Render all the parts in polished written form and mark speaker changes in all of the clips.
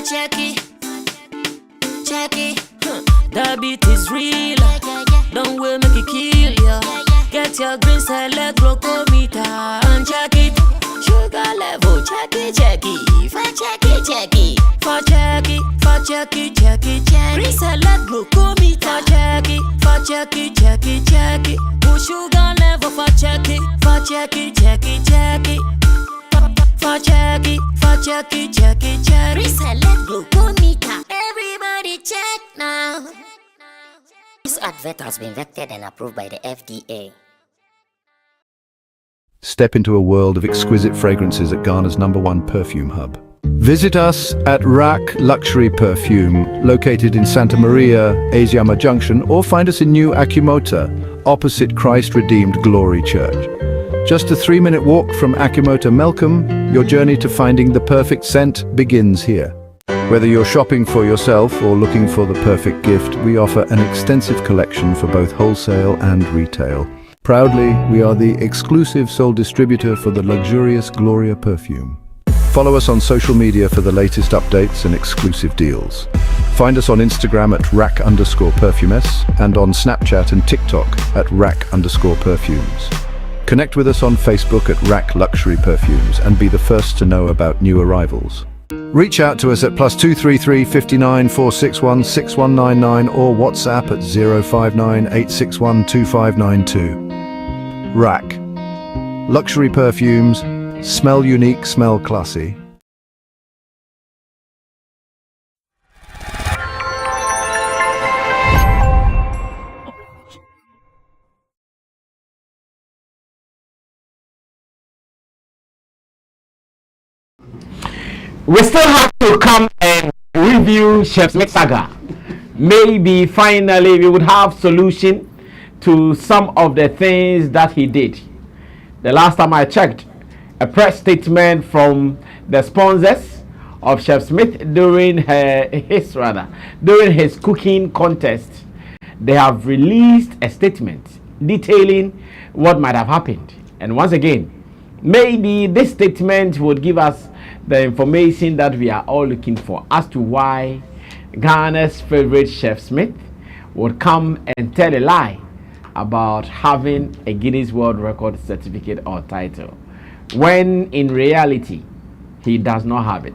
Speaker 1: check it. That beat is real. Don't wait, make it kill ya. Get your green select glucometer and check it. Sugar level, check it. For check it. Green select glucometer. For check it. Push sugar level for check it. For check it. Reselect glucometer. Everybody check now.
Speaker 2: This advert has been vetted and approved by the FDA.
Speaker 3: Step into a world of exquisite fragrances at Ghana's #1 perfume hub. Visit us at Rack Luxury Perfume, located in Santa Maria, Asiama Junction, or find us in New Akimota, opposite Christ Redeemed Glory Church. Just a 3-minute walk from Akimota Melcombe, your journey to finding the perfect scent begins here. Whether you're shopping for yourself or looking for the perfect gift, we offer an extensive collection for both wholesale and retail. Proudly, we are the exclusive sole distributor for the luxurious Gloria perfume. Follow us on social media for the latest updates and exclusive deals. Find us on Instagram at rack_perfumes and on Snapchat and TikTok at rack_perfumes. Connect with us on Facebook at Rack Luxury Perfumes and be the first to know about new arrivals. Reach out to us at +233 59 461 6199 or WhatsApp at 059 861 2592. Rack Luxury Perfumes. Smell unique, smell classy.
Speaker 4: We still have to come and review Cheff Smith saga. Maybe finally we would have solution to some of the things that he did. The last time I checked, a press statement from the sponsors of Cheff Smith during his cooking contest, they have released a statement detailing what might have happened. And once again, maybe this statement would give us the information that we are all looking for as to why Ghana's favorite Cheff Smith would come and tell a lie about having a Guinness World Record certificate or title, when in reality he does not have it.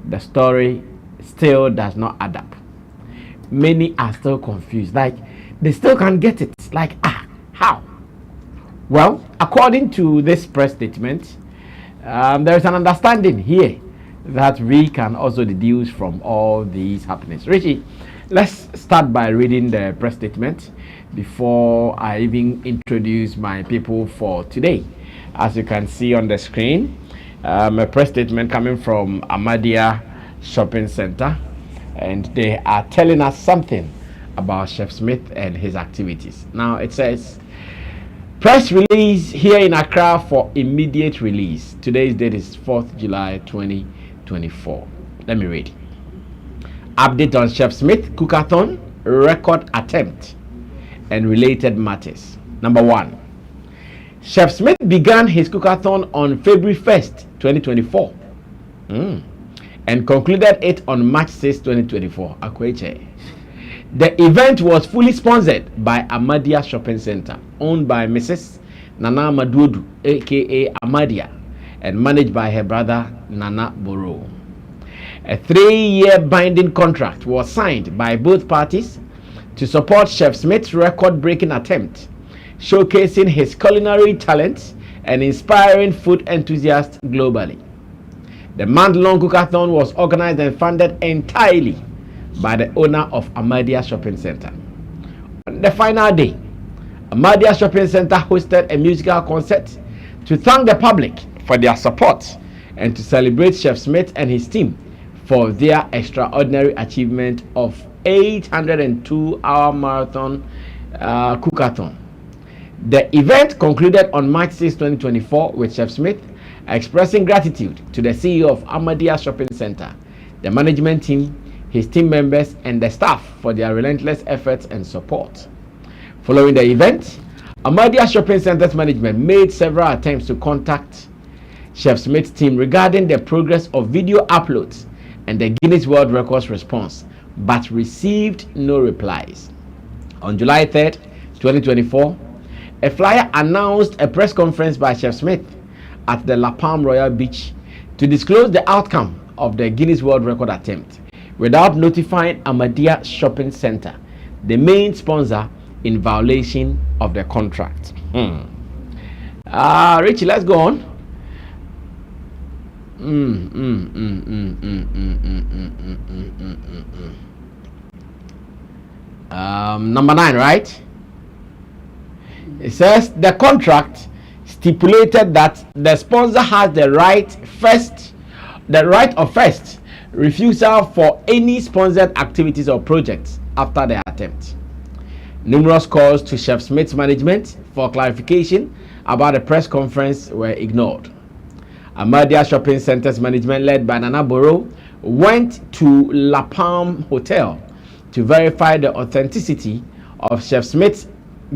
Speaker 4: The story still does not add up. Many are still confused, like they still can't get it, like how? Well, according to this press statement, there is an understanding here that we can also deduce from all these happenings. Richie, let's start by reading the press statement before I even introduce my people for today. As you can see on the screen, a press statement coming from Ahmadiyya Shopping Center, and they are telling us something about Cheff Smith and his activities. Now it says, press release here in Accra for immediate release. Today's date is 4th July 2024. Let me read. Update on Cheff Smith Cookathon record attempt and related matters. Number 1. Cheff Smith began his Cookathon on February 1st, 2024 and concluded it on March 6, 2024. Akweche. The event was fully sponsored by Ahmadiyya Shopping Center, owned by Mrs. Nana Madudu, aka Ahmadiyya, and managed by her brother Nana Boro. A 3-year binding contract was signed by both parties to support Cheff Smith's record-breaking attempt, showcasing his culinary talents and inspiring food enthusiasts globally. The month-long Cookathon was organized and funded entirely by the owner of Ahmadiyya Shopping Center. On the final day, Ahmadiyya Shopping Center hosted a musical concert to thank the public for their support and to celebrate Cheff Smith and his team for their extraordinary achievement of 802-hour marathon Cookathon. The event concluded on March 6, 2024 with Cheff Smith expressing gratitude to the CEO of Ahmadiyya Shopping Center, the management team, his team members, and the staff for their relentless efforts and support. Following the event, Ahmadiyya Shopping Center's management made several attempts to contact Cheff Smith's team regarding the progress of video uploads and the Guinness World Records response, but received no replies. On July 3rd, 2024, a flyer announced a press conference by Cheff Smith at the La Palm Royal Beach to disclose the outcome of the Guinness World Record attempt without notifying Ahmadiyya Shopping Center, the main sponsor, in violation of the contract. Richie, let's go on. Number 9, right? It says the contract stipulated that the sponsor has the right of first refusal for any sponsored activities or projects after the attempt. Numerous calls to Cheff Smith's management for clarification about the press conference were ignored. Ahmadiyya Shopping Center's management, led by Nana Boro, went to La Palm Hotel to verify the authenticity of Cheff Smith's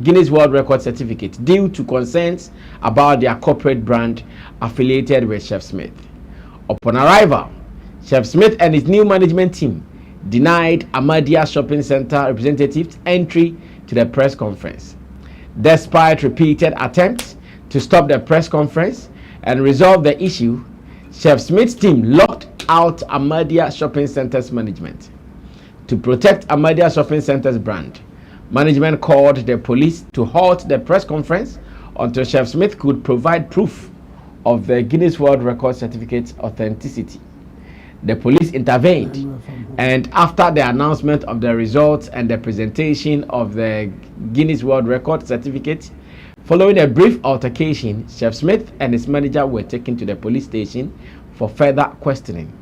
Speaker 4: Guinness World Record certificate due to concerns about their corporate brand affiliated with Cheff Smith. Upon arrival, Cheff Smith and his new management team denied Ahmadiyya Shopping Center representatives entry to the press conference. Despite repeated attempts to stop the press conference and resolve the issue, Cheff Smith's team locked out Ahmadiyya Shopping Center's management. To protect Ahmadiyya Shopping Center's brand, management called the police to halt the press conference until Cheff Smith could provide proof of the Guinness World Record certificate's authenticity. The police intervened, and after the announcement of the results and the presentation of the Guinness World Record certificate, following a brief altercation, Cheff Smith and his manager were taken to the police station for further questioning.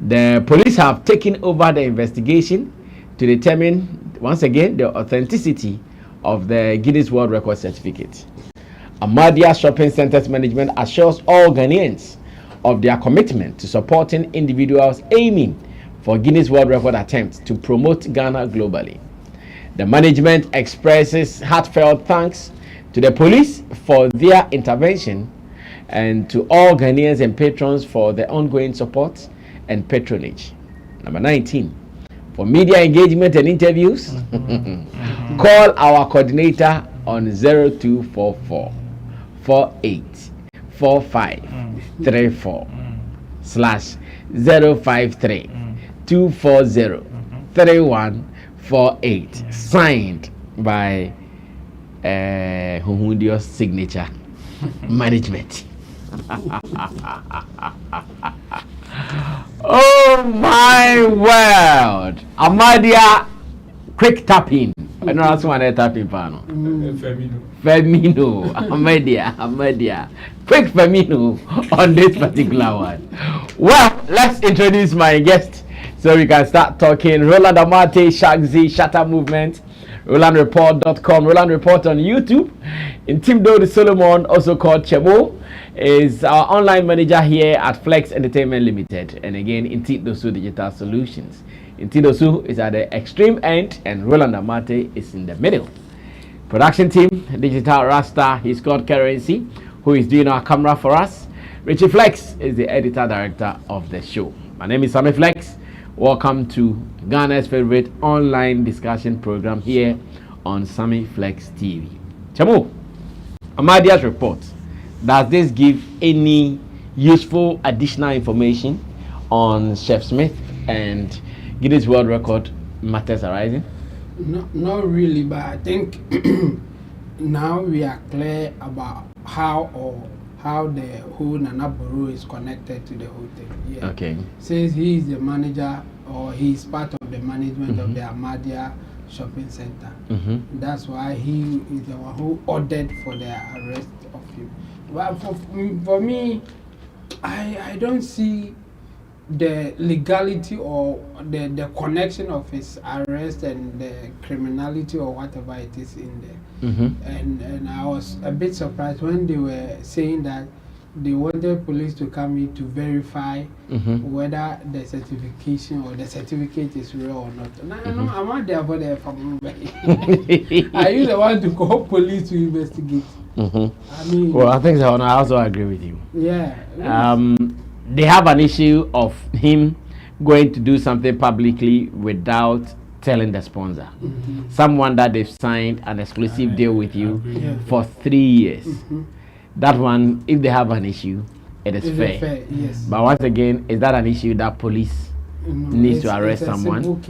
Speaker 4: The police have taken over the investigation to determine, once again, the authenticity of the Guinness World Record certificate. Ahmadiyya Shopping Center's management assures all Ghanaians of their commitment to supporting individuals aiming for Guinness World Record attempts to promote Ghana globally. The management expresses heartfelt thanks to the police for their intervention and to all Ghanaians and patrons for the ongoing support and patronage. Number 19. For media engagement and interviews, call our coordinator on 0244 484534/053 240 3148. Signed by Hohundio's signature management. Oh my word! Ahmadiyya quick tapping. I know that's one tapping panel. Femino. Ahmadiyya. Quick Femino on this particular one. Well, let's introduce my guest so we can start talking. Roland Amate, Shagzi, Shatter Movement, RolandReport.com, Roland Report on YouTube. Intimdo Solomon, also called Chebo, is our online manager here at Flex Entertainment Limited. And again, Intidosu Digital Solutions. Intidosu is at the extreme end and Roland Amate is in the middle. Production team, Digital Rasta, he's called Currency, who is doing our camera for us. Richie Flex is the editor director of the show. My name is Sammy Flex. Welcome to Ghana's favorite online discussion program here on Sammy Flex TV. Chamu, Ahmadiyya's report. Does this give any useful additional information on Cheff Smith and Guinness World Record matters arising?
Speaker 5: No, not really, but I think now we are clear about how the whole Nana Boro is connected to the whole thing. Yeah. Okay. Says he is the manager or he is part of the management of the Ahmadiyya Shopping Center. That's why he is the one who ordered for the arrest of him. But for me, I don't see the legality or the connection of his arrest and the criminality or whatever it is in there. And I was a bit surprised when they were saying that they wanted police to come in to verify whether the certification or the certificate is real or not. And I know I'm not there for the family. Are you the one to call police to investigate? I mean,
Speaker 4: well, I think so. I also agree with you.
Speaker 5: Yeah.
Speaker 4: They have an issue of him going to do something publicly without telling the sponsor. Someone that they've signed an exclusive deal with you for 3 years. That one, if they have an issue, it is fair.
Speaker 5: Yes.
Speaker 4: But once again, is that an issue that police needs to arrest someone?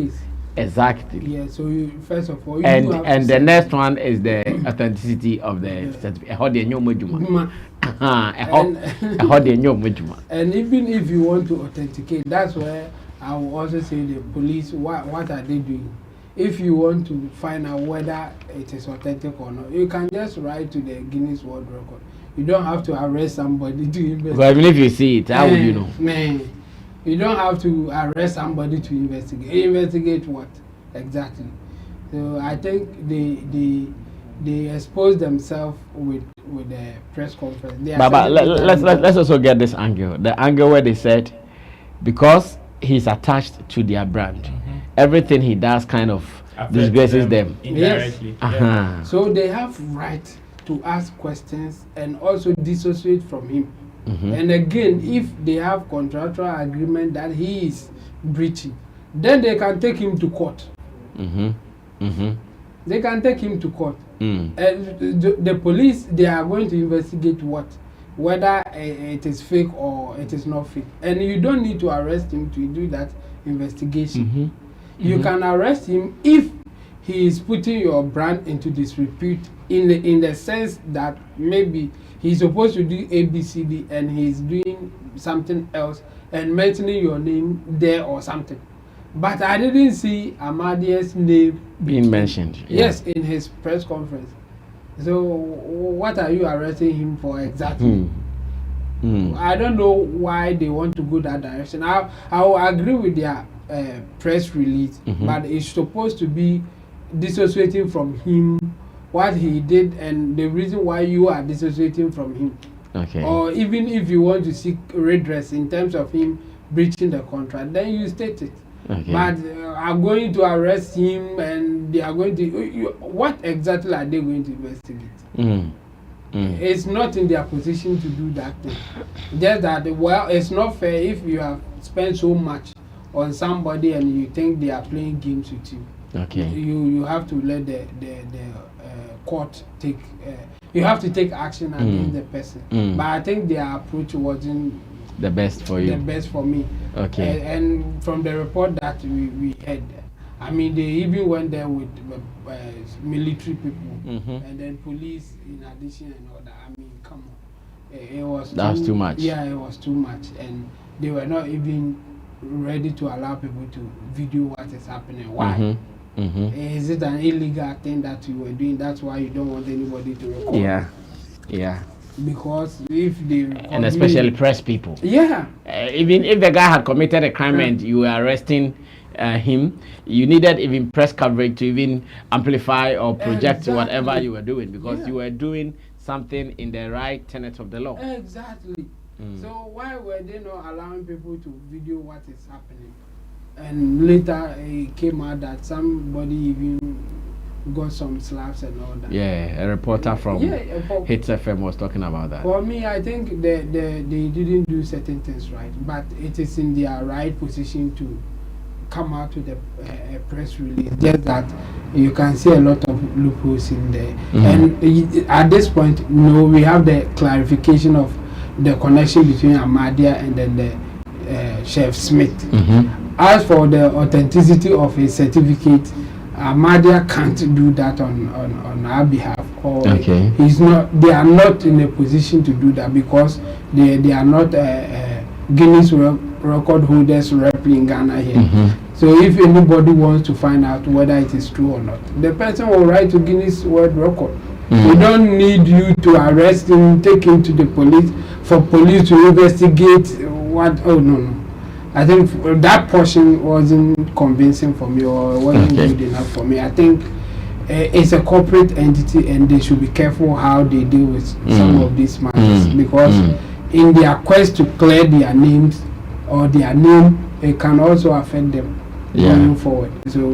Speaker 4: Exactly.
Speaker 5: Yeah. So you, first of all,
Speaker 4: and the next one is the authenticity of the certificate.
Speaker 5: And even if you want to authenticate, that's where I will also say the police, what are they doing? If you want to find out whether it is authentic or not, you can just write to the Guinness World Record. You don't have to arrest somebody to investigate.
Speaker 4: But even if you see it, how would you know?
Speaker 5: Man, you don't have to arrest somebody to investigate. Investigate what? Exactly. So I think they expose themselves with the press conference.
Speaker 4: But let's also get this angle. The angle where they said, because he's attached to their brand, everything he does kind of disgraces them.
Speaker 5: Indirectly. Yes. So they have right to ask questions and also dissociate from him. And again, if they have contractual agreement that he is breaching, then they can take him to court. They can take him to court. And the police, they are going to investigate whether it is fake or it is not fake. And you don't need to arrest him to do that investigation. You can arrest him if he is putting your brand into disrepute in the sense that maybe he's supposed to do ABCD and he's doing something else and mentioning your name there or something. But I didn't see Amadia's name
Speaker 4: being mentioned.
Speaker 5: Yes, in his press conference. So what are you arresting him for exactly? I don't know why they want to go that direction. I will agree with their press release, but it's supposed to be dissociating from him, what he did, and the reason why you are dissociating from him.
Speaker 4: Okay.
Speaker 5: Or even if you want to seek redress in terms of him breaching the contract, then you state it.
Speaker 4: Okay.
Speaker 5: But I'm going to arrest him, and they are going to. What exactly are they going to investigate? It's not in their position to do that thing. Just that, well, it's not fair if you have spent so much on somebody and you think they are playing games with you.
Speaker 4: Okay.
Speaker 5: You have to let the court take. You have to take action against the person. But I think their approach wasn't
Speaker 4: the best for you.
Speaker 5: The best for me.
Speaker 4: Okay.
Speaker 5: And from the report that we had, I mean, they even went there with military people and then police in addition and all that. I mean, come on. It was
Speaker 4: too much.
Speaker 5: Yeah, it was too much. And they were not even ready to allow people to video what is happening. Why? Is it an illegal thing that you were doing? That's why you don't want anybody to record.
Speaker 4: Yeah.
Speaker 5: Because if they
Speaker 4: and especially press people.
Speaker 5: Yeah.
Speaker 4: Even if the guy had committed a crime and you were arresting him, you needed even press coverage to even amplify or project whatever you were doing, because you were doing something in the right tenet of the law.
Speaker 5: Exactly. So why were they not allowing people to video what is happening? And later it came out that somebody even got some slaps and all that.
Speaker 4: Yeah, a reporter from Hits FM was talking about that.
Speaker 5: For me, I think they didn't do certain things right, but it is in their right position to come out with a press release. Just that you can see a lot of loopholes in there. And at this point, we have the clarification of the connection between Amadia and then the Cheff Smith. As for the authenticity of a certificate, Amadia can't do that on our behalf. Or he's not. They are not in a position to do that because they are not Guinness record holders rep in Ghana here. So if anybody wants to find out whether it is true or not, the person will write to Guinness World Record. We don't need you to arrest him, take him to the police for police to investigate what. Oh no. I think that portion wasn't convincing for me, or wasn't good enough for me. I think it's a corporate entity and they should be careful how they deal with some of these matters, because in their quest to clear their names or their name, it can also affect them going forward. So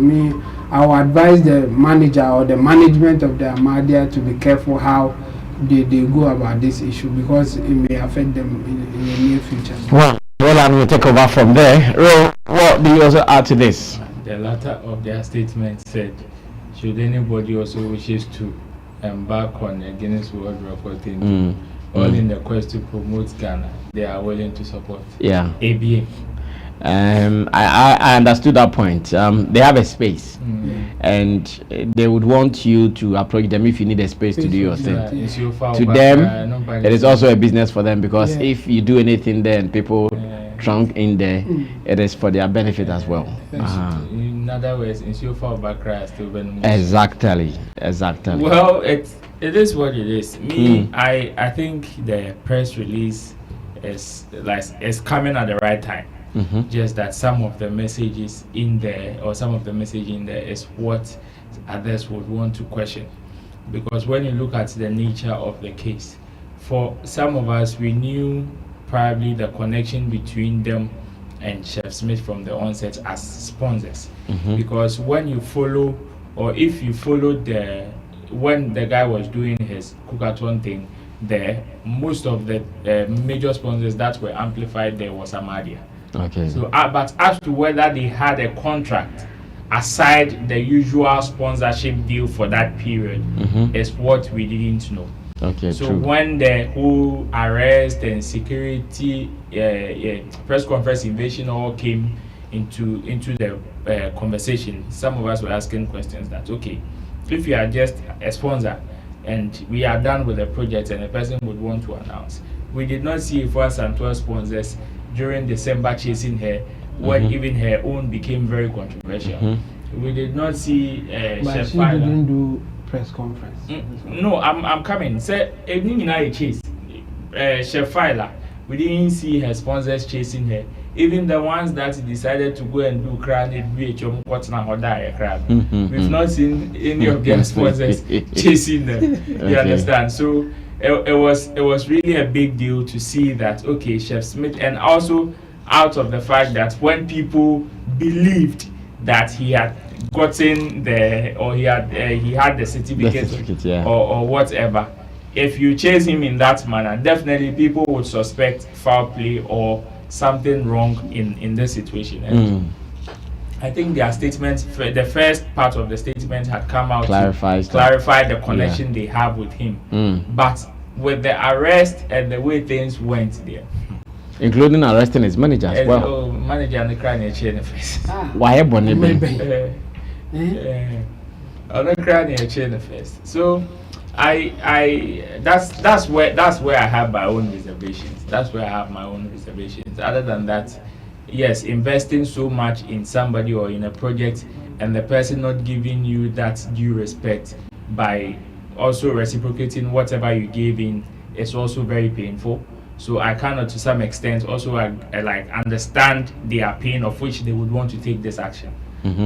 Speaker 5: I will advise the manager or the management of the Amadia to be careful how they go about this issue, because it may affect them in the near future.
Speaker 4: Well, Jan will take over from there. Ro, what do you also add to this?
Speaker 6: The latter of their statement said, should anybody also wishes to embark on a Guinness World Record thing, all in the quest to promote Ghana, they are willing to support.
Speaker 4: Yeah.
Speaker 6: ABA.
Speaker 4: I understood that point. They have a space, and they would want you to approach them if you need a space to do your thing. To them, it is also a business for them, because if you do anything there and people trunk in there, it is for their benefit as well.
Speaker 6: In other words, in so far background, still
Speaker 4: exactly.
Speaker 6: Well, it is what it is. Me, I think the press release is coming at the right time. Just that some of the messages in there, or some of the message in there, is what others would want to question. Because when you look at the nature of the case, for some of us, we knew probably the connection between them and Cheff Smith from the onset as sponsors. Because when you follow, or if you followed when the guy was doing his cookathon thing there, most of the major sponsors that were amplified there was Amadia.
Speaker 4: Okay.
Speaker 6: So, but as to whether they had a contract aside the usual sponsorship deal for that period, is what we didn't know.
Speaker 4: Okay.
Speaker 6: So
Speaker 4: true.
Speaker 6: when the whole arrest and security press conference invasion all came into the conversation, some of us were asking questions that, okay, if you are just a sponsor and we are done with the project and a person would want to announce, we did not see if us and 12 sponsors during December chasing her, when even her own became very controversial. We did not see
Speaker 5: but she didn't do press conference.
Speaker 6: No, I'm coming. Say evening in a chase. Cheff Filer, we didn't see her sponsors chasing her. Even the ones that decided to go and do crowd BHM Kotna or die crowd. We've not seen any of their sponsors chasing them. You understand? So it was really a big deal to see that, okay, Cheff Smith, and also out of the fact that when people believed that he had gotten he had the certificate, or whatever, if you chase him in that manner, definitely people would suspect foul play or something wrong in this situation. And I think their statement, the first part of the statement had come out to clarify the connection they have with him. But with the arrest and the way things went there,
Speaker 4: including arresting his manager as well.
Speaker 6: Oh, manager and the crying a chair in the face.
Speaker 4: Why I'm
Speaker 6: not crying a chair in the face. So that's where I have my own reservations. That's where I have my own reservations. Other than that, yes, investing so much in somebody or in a project and the person not giving you that due respect by also reciprocating whatever you gave in is also very painful. So I cannot, to some extent, also like understand their pain of which they would want to take this action.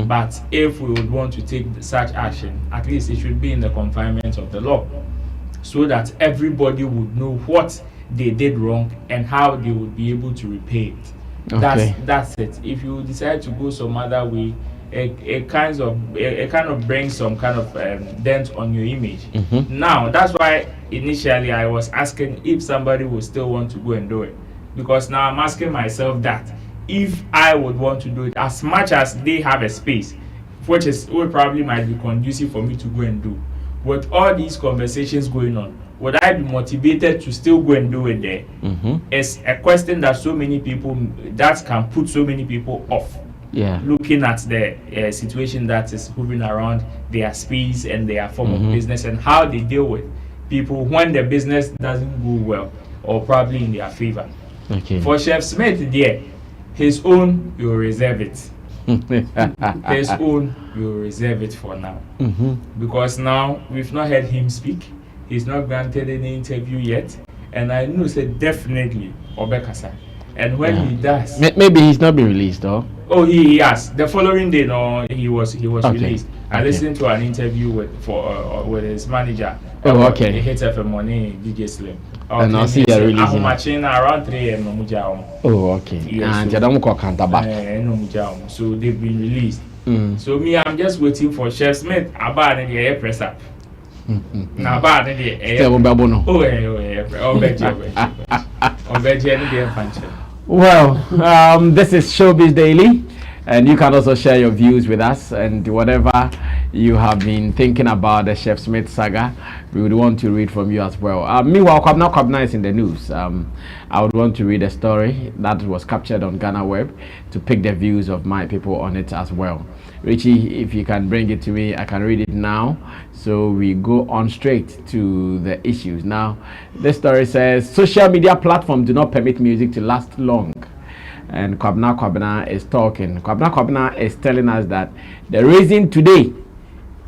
Speaker 6: But if we would want to take such action, at least it should be in the confinement of the law, so that everybody would know what they did wrong and how they would be able to repay it. That's it. If you decide to go some other way, it kind of brings some kind of dent on your image. Now that's why initially I was asking if somebody would still want to go and do it, because now I'm asking myself that if I would want to do it, as much as they have a space, which probably might be conducive for me to go and do, with all these conversations going on, would I be motivated to still go and do it there? It's a question that that can put so many people off. Looking at the situation that is moving around their space and their form of business and how they deal with people when the business doesn't go well or probably in their favor. For Cheff Smith, his own, you reserve it. His own, you reserve it for now. Because now we've not heard him speak. He's not granted any interview yet. And I know said definitely Obekasa. And when he does,
Speaker 4: maybe he's not been released, though.
Speaker 6: Oh, he has. The following day, no, he was released. I listened to an interview with his manager.
Speaker 4: Okay.
Speaker 6: Hit FM money, DJ Slim.
Speaker 4: And I'll see you releasing.
Speaker 6: Around 3 a.m.
Speaker 4: Oh, okay.
Speaker 6: Yes, so they've been released. So me, I'm just waiting for Cheff Smith. About the press up. Now about the
Speaker 4: Well, this is Showbiz Daily, and you can also share your views with us and whatever you have been thinking about the Chef Smith saga. We would want to read from you as well. Meanwhile, Kwabena is in the news. I would want to read a story that was captured on Ghana Web to pick the views of my people on it as well. Richie, if you can bring it to me, I can read it now. So we go on straight to the issues. Now, this story says, social media platforms do not permit music to last long. And Kwabena is talking. Kwabena is telling us that the reason today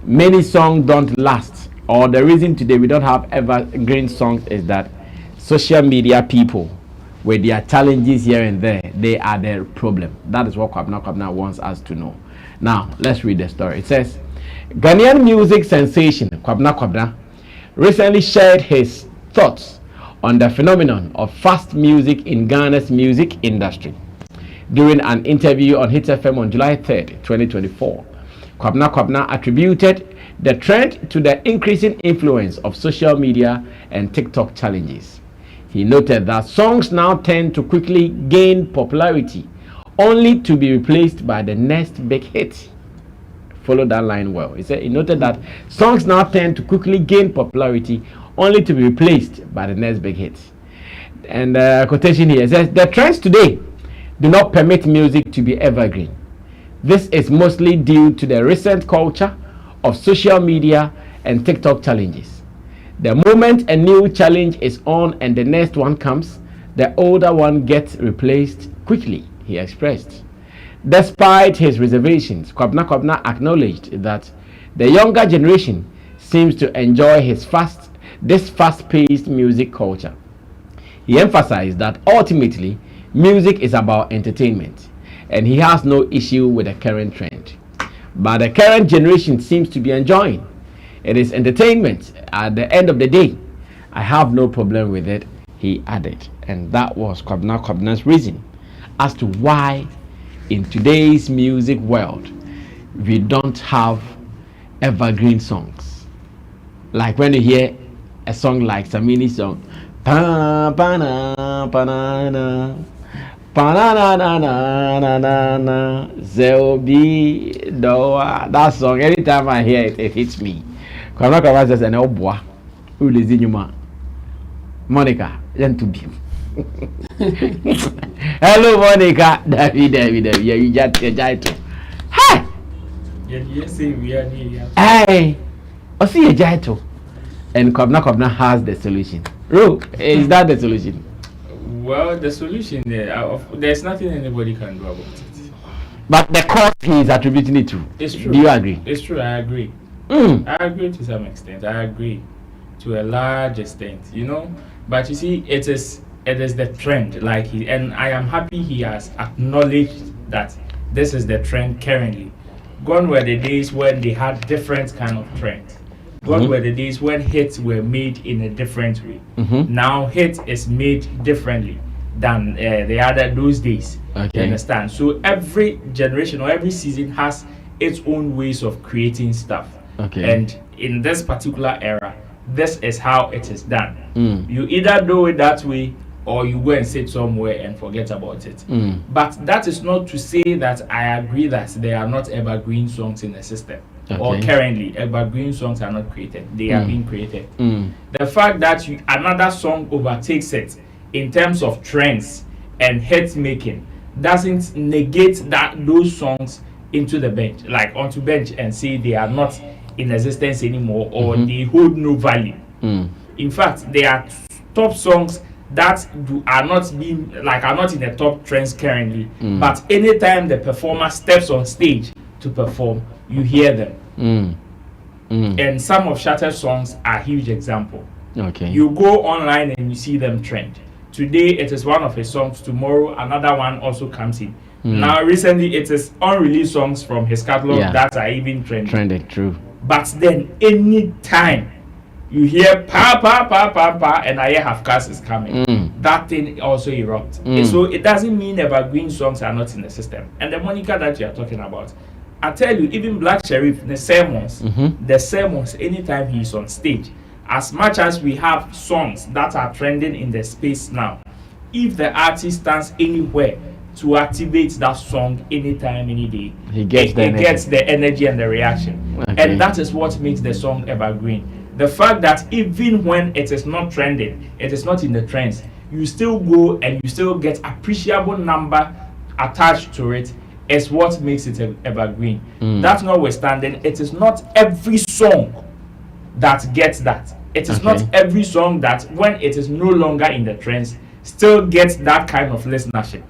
Speaker 4: many songs don't last, or the reason today we don't have evergreen songs, is that social media people, with their challenges here and there, they are the problem. That is what Kwabena wants us to know. Now, let's read the story. It says, Ghanaian music sensation Kwabena recently shared his thoughts on the phenomenon of fast music in Ghana's music industry. During an interview on Hit FM on July 3rd, 2024, Kwabena attributed the trend to the increasing influence of social media and TikTok challenges. He noted that songs now tend to quickly gain popularity only to be replaced by the next big hit. Follow that line well. He noted that songs now tend to quickly gain popularity only to be replaced by the next big hit. And quotation here says, the trends today do not permit music to be evergreen. This is mostly due to the recent culture of social media and TikTok challenges. The moment a new challenge is on and the next one comes, the older one gets replaced quickly, he expressed. Despite his reservations, Kwabena acknowledged that the younger generation seems to enjoy this fast-paced music culture. He emphasized that ultimately, music is about entertainment, and he has no issue with the current trend. But the current generation seems to be enjoying. It is entertainment at the end of the day. I have no problem with it, he added. And that was Kwabena's reason as to why in today's music world we don't have evergreen songs. Like when you hear a song like Sammy's song, pa pa na pa na na pa na na na na na na Zelbi Doa. That song, anytime I hear it, it hits me. Kwabena says, "And oh boy, who is in your Monica, then to be." Hello, Monica. David. Yeah, you just to. Hey.
Speaker 6: You say we are here.
Speaker 4: Hey. I see a jaito. And Kwabena has the solution. Ro, is that the solution?
Speaker 6: Well, the solution there's nothing anybody can do about it.
Speaker 4: But the cause he is attributing it to.
Speaker 6: It's true.
Speaker 4: Do you agree?
Speaker 6: It's true. I agree. I agree to some extent. I agree to a large extent. But you see, it is the trend. And I am happy he has acknowledged that this is the trend currently. Gone were the days when they had different kind of trends. Gone were the days when hits were made in a different way. Now hit is made differently than those days. Okay. You understand? So every generation or every season has its own ways of creating stuff. Okay. And in this particular era, this is how it is done. You either do it that way or you go and sit somewhere and forget about it. But that is not to say that I agree that there are not evergreen songs in the system. Okay. Or currently evergreen songs are not created. They are being created. The fact that another song overtakes it in terms of trends and hit making doesn't negate those songs into the bench, like onto bench, and say they are not in existence anymore or they hold no value. In fact, there are top songs that are not in the top trends currently, but anytime the performer steps on stage to perform, you hear them. And some of Shatter's songs are a huge example. Okay. You go online and you see them trend. Today it is one of his songs, tomorrow another one also comes in. Now recently it is unreleased songs from his catalog that are even trending. Trended, true. But then any time you hear pa and I hear Half Caste is coming, that thing also erupts. So it doesn't mean evergreen songs are not in the system. And the Monica that you are talking about, I tell you, even Black Sheriff, the sermons, anytime he's on stage, as much as we have songs that are trending in the space now, if the artist stands anywhere to activate that song anytime, any day,
Speaker 4: he gets
Speaker 6: the energy and the reaction.
Speaker 4: Okay.
Speaker 6: And that is what makes the song evergreen. The fact that even when it is not trending, it is not in the trends, you still go and you still get appreciable number attached to it is what makes it evergreen. That notwithstanding, it is not every song that gets that. It is not every song that when it is no longer in the trends still gets that kind of listenership.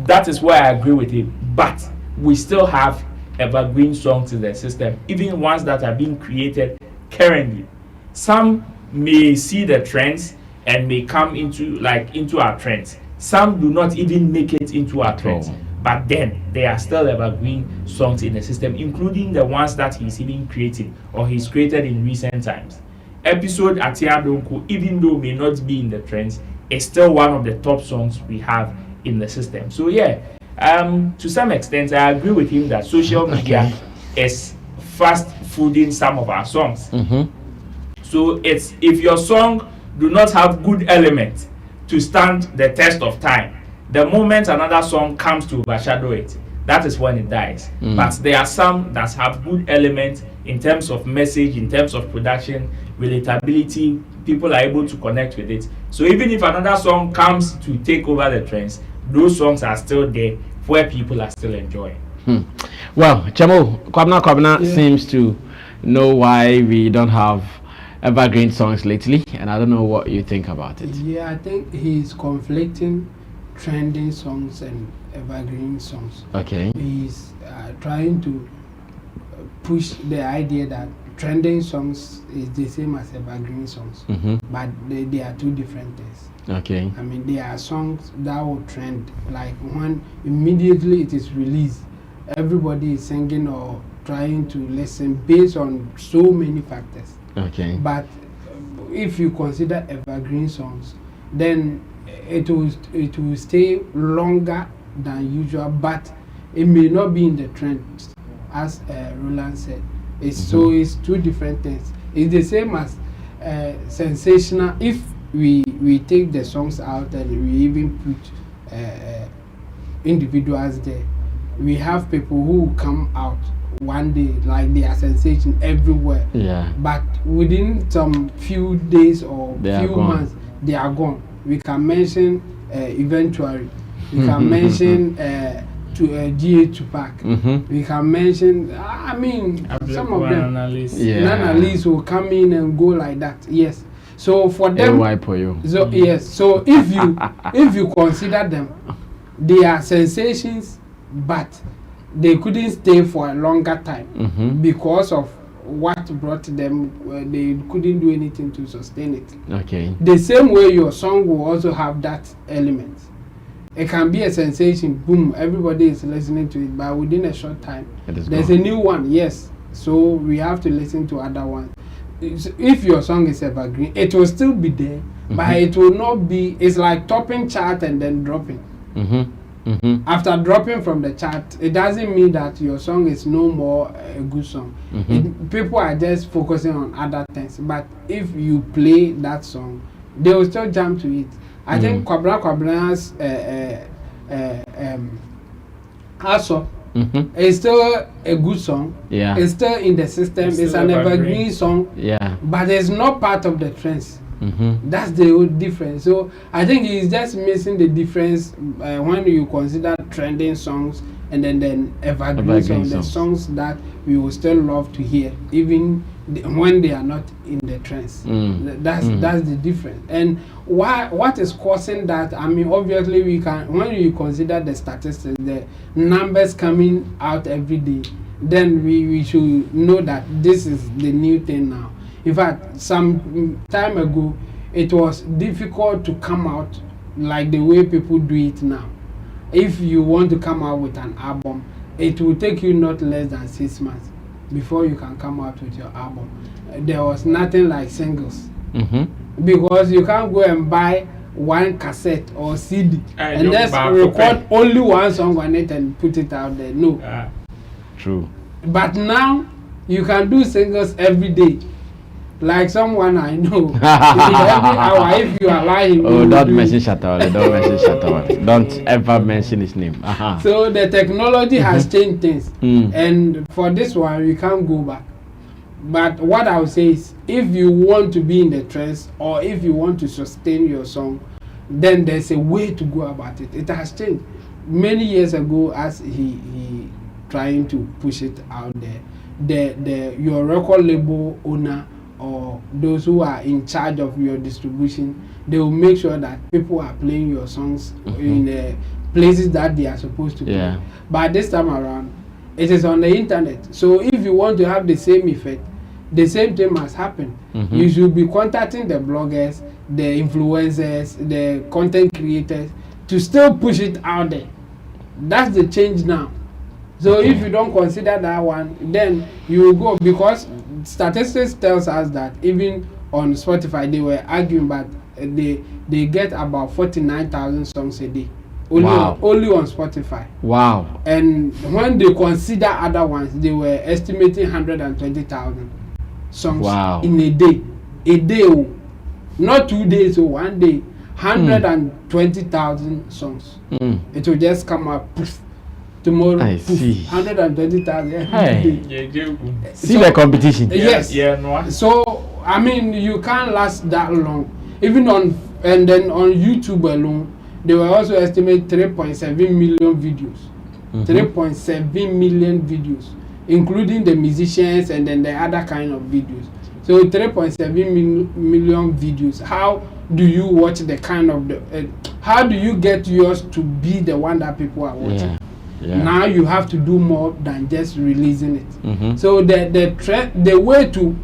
Speaker 6: That is why I agree with him. But we still have evergreen songs in the system, even ones that are being created currently. Some may see the trends and may come into our trends. Some do not even make it into our trends. But then there are still evergreen songs in the system, including the ones that he's even creating or he's created in recent times. Episode Atiadonko, even though may not be in the trends, is still one of the top songs we have in the system. So yeah, to some extent I agree with him that social media is fast fooding some of our songs. So it's, if your song do not have good elements to stand the test of time, the moment another song comes to overshadow it, that is when it dies. But there are some that have good elements in terms of message, in terms of production, relatability. People are able to connect with it. So even if another song comes to take over the trends, those songs are still there where people are still enjoying.
Speaker 4: Well, Chamo, Kwabena seems to know why we don't have evergreen songs lately, and I don't know what you think about it.
Speaker 5: Yeah, I think he's conflicting trending songs and evergreen songs.
Speaker 4: Okay.
Speaker 5: He's trying to push the idea that trending songs is the same as evergreen songs, but they are two different things.
Speaker 4: Okay.
Speaker 5: I mean, there are songs that will trend, like when immediately it is released, everybody is singing or trying to listen based on so many factors.
Speaker 4: Okay.
Speaker 5: But if you consider evergreen songs, then it will stay longer than usual, but it may not be in the trend, as Roland said. So it's two different things. It's the same as sensational. If we take the songs out and we even put individuals there, we have people who come out one day like they are sensation everywhere.
Speaker 4: Yeah.
Speaker 5: But within some few days or few months, they are gone. We can mention eventually. We can mention GA Tupac. We can mention, I mean, some of them. Nana Lees will come in and go like that. Yes. So for them, so yes. So if you consider them, they are sensations, but they couldn't stay for a longer time because of what brought them. They couldn't do anything to sustain it.
Speaker 4: Okay.
Speaker 5: The same way your song will also have that element. It can be a sensation, boom, everybody is listening to it, but within a short time, there's a new one, yes. So we have to listen to other ones. If your song is evergreen, it will still be there, but it will not be, it's like topping chart and then dropping. After dropping from the chart, it doesn't mean that your song is no more a good song. People are just focusing on other things, but if you play that song, they will still jump to it. I think Kwabena's also is still a good song.
Speaker 4: Yeah.
Speaker 5: It's still in the system. It's an evergreen song.
Speaker 4: Yeah.
Speaker 5: But it's not part of the trends. That's the whole difference. So I think he's just missing the difference when you consider trending songs and then evergreen songs, the songs that we will still love to hear, even when they are not in the trends. That's the difference. And what is causing that? I mean, obviously we can, when you consider the statistics, the numbers coming out every day, then we should know that this is the new thing now. In fact, some time ago, it was difficult to come out like the way people do it now. If you want to come out with an album, it will take you not less than 6 months before you can come out with your album. There was nothing like singles. Because you can't go and buy one cassette or CD and just record only one song on it and put it out there. No.
Speaker 4: True.
Speaker 5: But now, you can do singles every day. like someone I know. Every hour, if you are lying.
Speaker 4: Oh, don't mention Shatawale. Don't mention Shatawale. Don't ever mention his name.
Speaker 5: So the technology has changed things, and for this one, we can't go back. But what I would say is, if you want to be in the trends, or if you want to sustain your song, then there's a way to go about it. It has changed. Many years ago, as he trying to push it out there, your record label owner or those who are in charge of your distribution, they will make sure that people are playing your songs in the places that they are supposed to play. But this time around, it is on the internet. So if you want to have the same effect, the same thing must happen. You should be contacting the bloggers, the influencers, the content creators to still push it out there. That's the change now. So if you don't consider that one, then you will go, because statistics tells us that even on Spotify they were arguing, but they get about 49,000 songs a day. Only on Spotify. Wow. And when they consider other ones, they were estimating 120,000 songs in a day. A day, not 2 days or 1 day. 120,000 songs. It will just come up tomorrow. I see. 120,000.
Speaker 4: See the competition.
Speaker 5: Yes. So I mean, you can't last that long. Even on YouTube alone, they were also estimate 3.7 million videos. 3.7 million videos, including the musicians and then the other kind of videos. So 3.7 million videos. How do you watch the kind of how do you get yours to be the one that people are watching? Now you have to do more than just releasing it. So the way to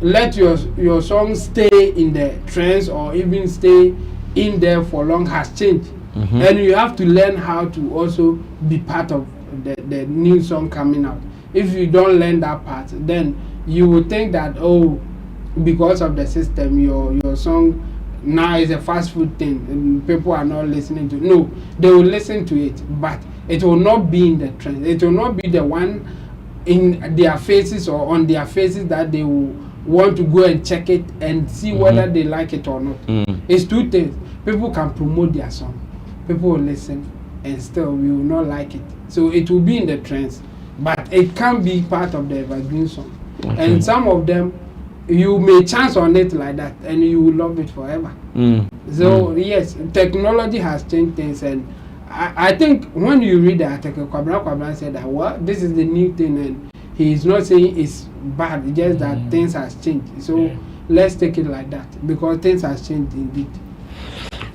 Speaker 5: let your song stay in the trends or even stay in there for long has changed. And you have to learn how to also be part of the new song coming out. If you don't learn that part, then you will think that, oh, because of the system, your song now is a fast food thing and people are not listening to it. No, they will listen to it, but it will not be in the trend. It will not be the one in their faces or on their faces that they will want to go and check it and see whether they like it or not. It's two things. People can promote their song, people will listen, and still we will not like it. So it will be in the trends, but it can be part of the evergreen song. And some of them, you may chance on it like that and you will love it forever. So yes, technology has changed things, and I think when you read the article, Kwabena said that, well, this is the new thing, and he is not saying it's bad, it's just that things has changed. So let's take it like that, because things has changed indeed.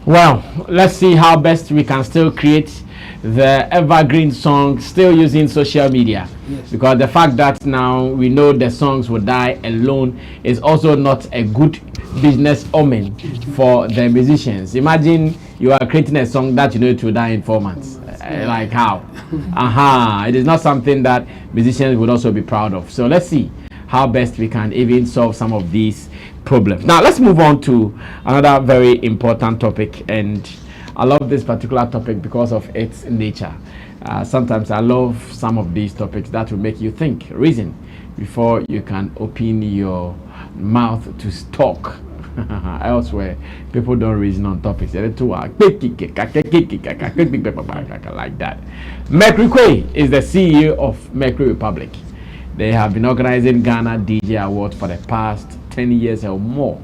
Speaker 4: Well, let's see how best we can still create the evergreen song still using social media. Because the fact that now we know the songs will die alone is also not a good business omen for the musicians. Imagine you are creating a song that you know it will die in 4 months. Like how? It is not something that musicians would also be proud of. So let's see how best we can even solve some of these problems. Now let's move on to another very important topic, and I love this particular topic because of its nature. Sometimes I love some of these topics that will make you think, reason, before you can open your mouth to talk. Elsewhere, people don't reason on topics. Like that. Mercury Quay is the CEO of Mercury Republic. They have been organizing Ghana DJ Awards for the past 10 years or more.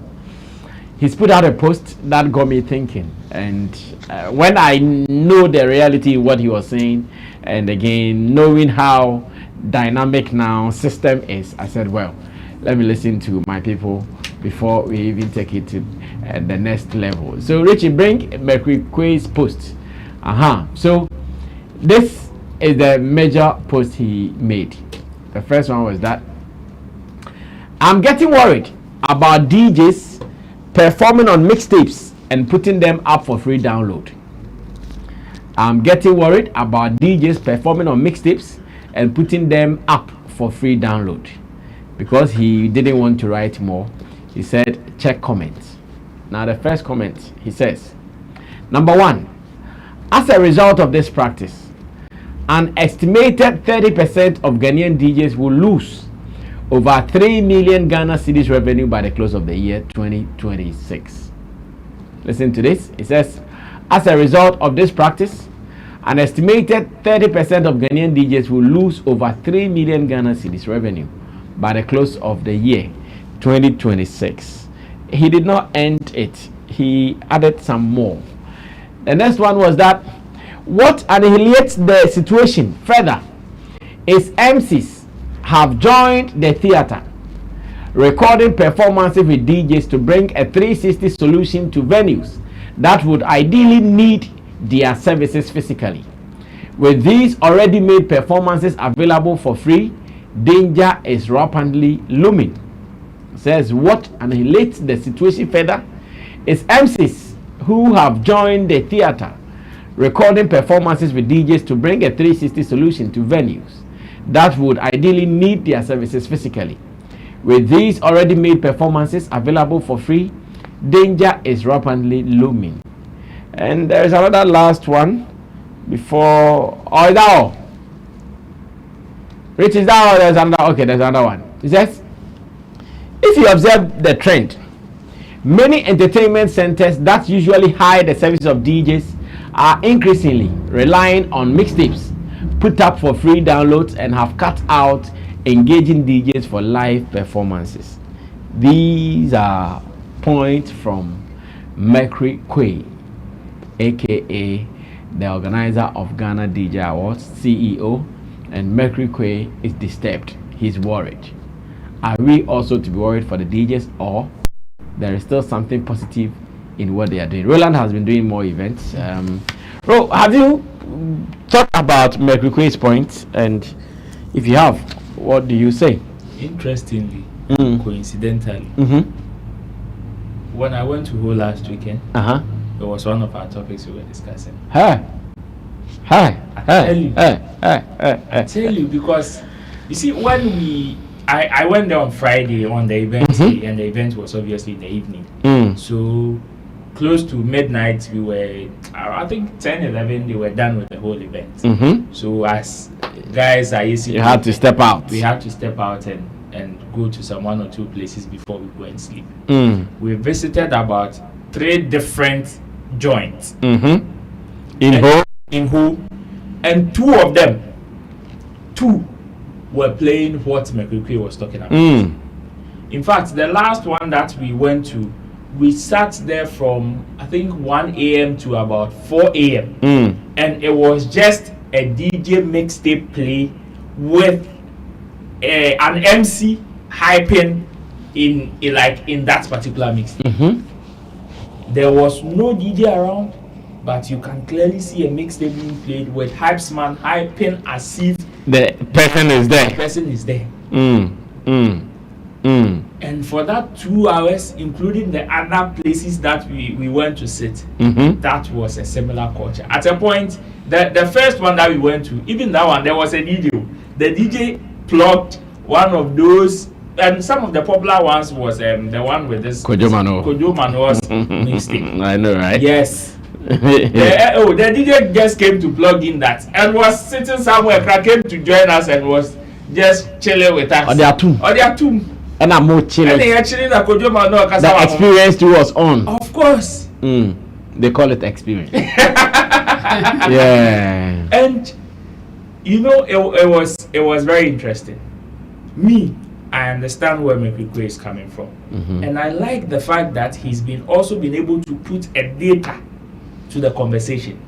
Speaker 4: He's put out a post that got me thinking, and when I know the reality what he was saying, and again knowing how dynamic now system is, I said, well, let me listen to my people before we even take it to the next level. So Richie, bring Mercury Quay's post. So this is the major post he made. The first one was that I'm getting worried about DJs performing on mixtapes and putting them up for free download. I'm getting worried about DJs performing on mixtapes and putting them up for free download. Because he didn't want to write more, he said, check comments. Now the first comment, he says, number one, as a result of this practice, an estimated 30% of Ghanaian DJs will lose over 3 million Ghana cedis revenue by the close of the year 2026. Listen to this. It says, as a result of this practice, an estimated 30% of Ghanaian DJs will lose over 3 million Ghana cedis revenue by the close of the year 2026. He did not end it. He added some more. The next one was that what annihilates the situation further is MCs have joined the theater, recording performances with DJs to bring a 360 solution to venues that would ideally need their services physically. With these already made performances available for free, danger is rapidly looming. It says what annihilates the situation further is MCs who have joined the theater, recording performances with DJs to bring a 360 solution to venues that would ideally need their services physically. With these already made performances available for free, danger is rapidly looming. And there is another last one before. Oh, is that all? Rich, is that all? There's another. Okay, there's another one. It says, if you observe the trend, many entertainment centers that usually hide the service of DJs are increasingly relying on mixtapes put up for free downloads and have cut out engaging DJs for live performances. These are points from Mercury Quay, aka the organizer of Ghana DJ Awards, CEO, and Mercury Quay is disturbed. He's worried. Are we also to be worried for the DJs, or there is still something positive in what they are doing? Roland has been doing more events. Bro, have you thought about Mercury Quay's points? And if you have, what do you say?
Speaker 6: Interestingly, coincidentally, when I went to Ho last weekend, it was one of our topics we were discussing. I tell you, because you see, when I went there on Friday on the event, and the event was obviously in the evening. So close to midnight, we were, I think 10, 11, they were done with the whole event. So as guys are easy,
Speaker 4: you had to step out.
Speaker 6: We had to step out and go to some 1 or 2 places before we go and sleep. We visited about 3 different joints in Ho, and 2 of them were playing what Mercury was talking about. In fact, the last one that we went to, we sat there from I think 1 a.m. to about 4 a.m. And it was just a DJ mixtape play with an MC hyping in that particular mixtape. There was no DJ around, but you can clearly see a mixtape being played with hypesman hyping as if
Speaker 4: the person is there.
Speaker 6: The person is there. And for that 2 hours, including the other places that we went to sit, that was a similar culture. At a point, the first one that we went to, even that one, there was a DJ. The DJ plugged one of those, and some of the popular ones was the one with this Kojo Mano's mixtape.
Speaker 4: I know, right?
Speaker 6: Yes. The DJ just came to plug in that and was sitting somewhere, came to join us and was just chilling with us.
Speaker 4: Or they are two. And I'm more chilling.
Speaker 6: And they actually the
Speaker 4: experience too was on.
Speaker 6: Of course.
Speaker 4: They call it experience. Yeah.
Speaker 6: And you know, it was very interesting. Me, I understand where Mercury is coming from, and I like the fact that he's also been able to put a data to the conversation.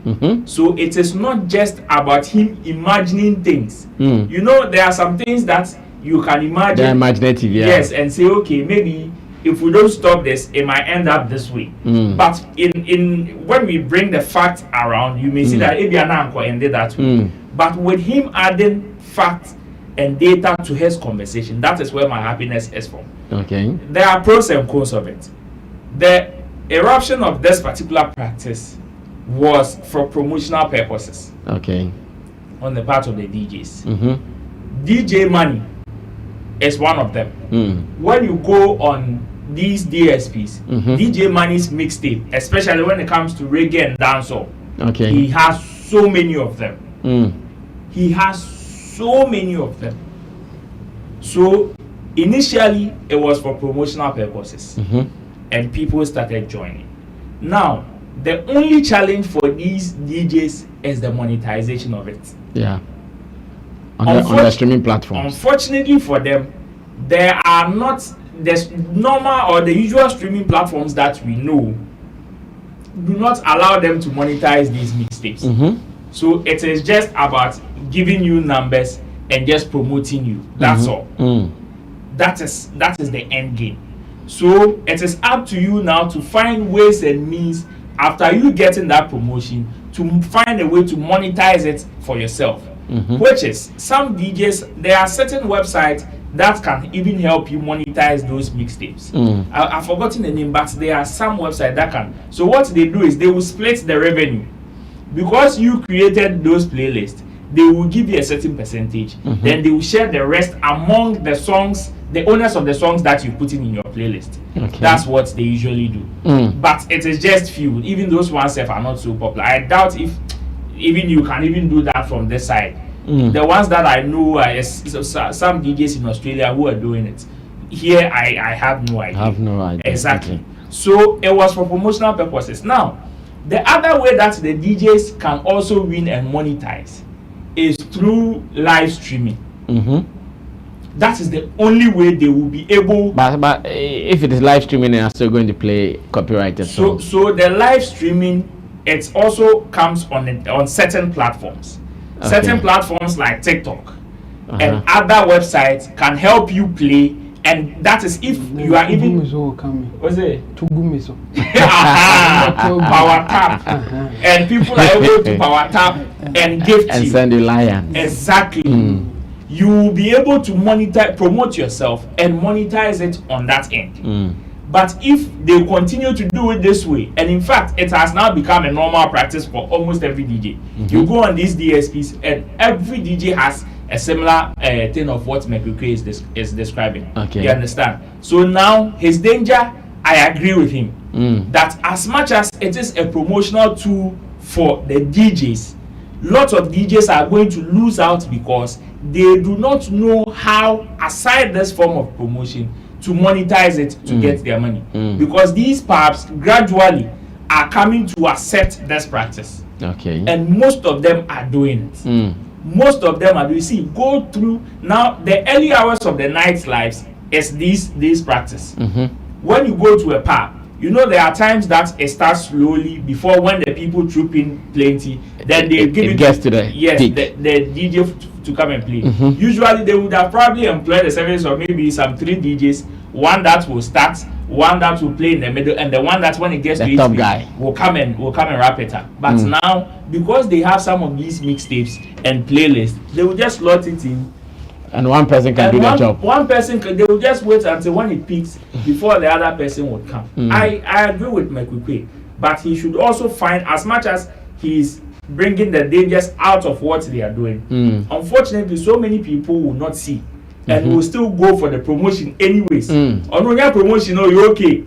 Speaker 6: So it is not just about him imagining things. You know, there are some things that you can imagine.
Speaker 4: They're imaginative, yeah.
Speaker 6: Yes, and say, okay, maybe if we don't stop this, it might end up this way. But in when we bring the facts around, you may see that Ebiananko ended that way. But with him adding facts and data to his conversation, that is where my happiness is from.
Speaker 4: Okay.
Speaker 6: There are pros and cons of it. The eruption of this particular practice was for promotional purposes.
Speaker 4: Okay.
Speaker 6: On the part of the DJs. DJ money is one of them. When you go on these DSPs, DJ Money's mixtape, especially when it comes to reggae and dancehall, he has so many of them. He has so many of them. So Initially, it was for promotional purposes, and people started joining. Now, the only challenge for these DJs is the monetization of it.
Speaker 4: Yeah. On the streaming platforms.
Speaker 6: Unfortunately for them, there are not the normal or the usual streaming platforms that we know do not allow them to monetize these mixtapes. So it is just about giving you numbers and just promoting you. That's all. That is the end game. So it is up to you now to find ways and means after you getting that promotion to find a way to monetize it for yourself. Which is some DJs, there are certain websites that can even help you monetize those mixtapes. I've forgotten the name, but there are some websites that can. So what they do is they will split the revenue. Because you created those playlists, they will give you a certain percentage. Then they will share the rest among the songs, the owners of the songs that you put in your playlist. That's what they usually do. But it is just few. Even those ones are not so popular. I doubt if even you can even do that from this side. The ones that I know are some DJs in Australia who are doing it. Here, I have no idea.
Speaker 4: I have no idea.
Speaker 6: Exactly. So it was for promotional purposes. Now, the other way that the DJs can also win and monetize is through live streaming. That is the only way they will be able.
Speaker 4: But if it is live streaming, they are still going to play copyrighted songs.
Speaker 6: So the live streaming, it also comes on certain platforms. Certain platforms like TikTok and other websites can help you play, and that is if you are even. What's it? Power tap, and people are able to power tap and gift
Speaker 4: and
Speaker 6: you.
Speaker 4: send you lions.
Speaker 6: Exactly. You will be able to promote yourself and monetize it on that end. But if they continue to do it this way, and in fact, it has now become a normal practice for almost every DJ. You go on these DSPs, and every DJ has a similar thing of what Mekukwe is describing. You understand? So now, his danger, I agree with him, that as much as it is a promotional tool for the DJs, lots of DJs are going to lose out because they do not know how, aside this form of promotion, to monetize it to get their money. Because these pubs gradually are coming to accept this practice. And most of them are doing it. Most of them are doing. See, go through now the early hours of the night lives is this practice. When you go to a pub, you know there are times that it starts slowly before when the people troop in plenty, then they give it
Speaker 4: gets to the
Speaker 6: the DJ to come and play. Usually they would have probably employed the service of maybe some 3 DJs, one that will start, one that will play in the middle, and the one that when it gets
Speaker 4: the
Speaker 6: to
Speaker 4: top
Speaker 6: HP,
Speaker 4: guy
Speaker 6: will come and wrap it up. But now, because they have some of these mixtapes and playlists, they will just slot it in.
Speaker 4: And one person can do the job.
Speaker 6: One person they will just wait until when it peaks before the other person would come. I agree with Mekukwe, but he should also find, as much as he's bringing the dangers out of what they are doing. Unfortunately, so many people will not see and will still go for the promotion anyways. On your promotion, oh, you're okay.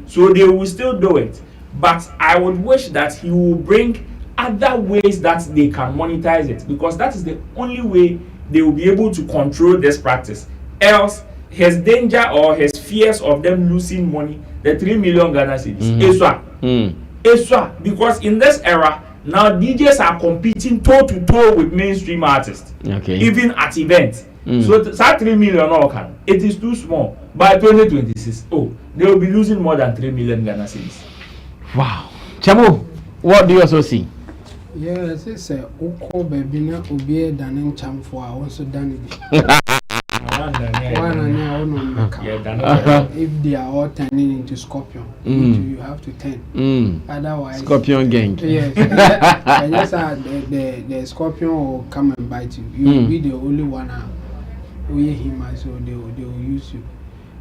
Speaker 6: So they will still do it. But I would wish that he will bring other ways that they can monetize it, because that is the only way they will be able to control this practice. Else, his danger or his fears of them losing money, the 3 million Ghana cedis, because in this era, now DJs are competing toe-to-toe with mainstream artists, even at events. So that 3 million, it is too small. By 2026, they will be losing more than 3 million Ghana cedis.
Speaker 4: Wow. Chamo, what do you also see?
Speaker 5: Yes, it's a Oko Babina Ubie Danin Cham for I also done it. If they are all turning into Scorpion, you have to turn. Otherwise,
Speaker 4: Scorpion gang.
Speaker 5: Yes, yes, the Scorpion will come and bite you. You will be the only one with him, so they will use you.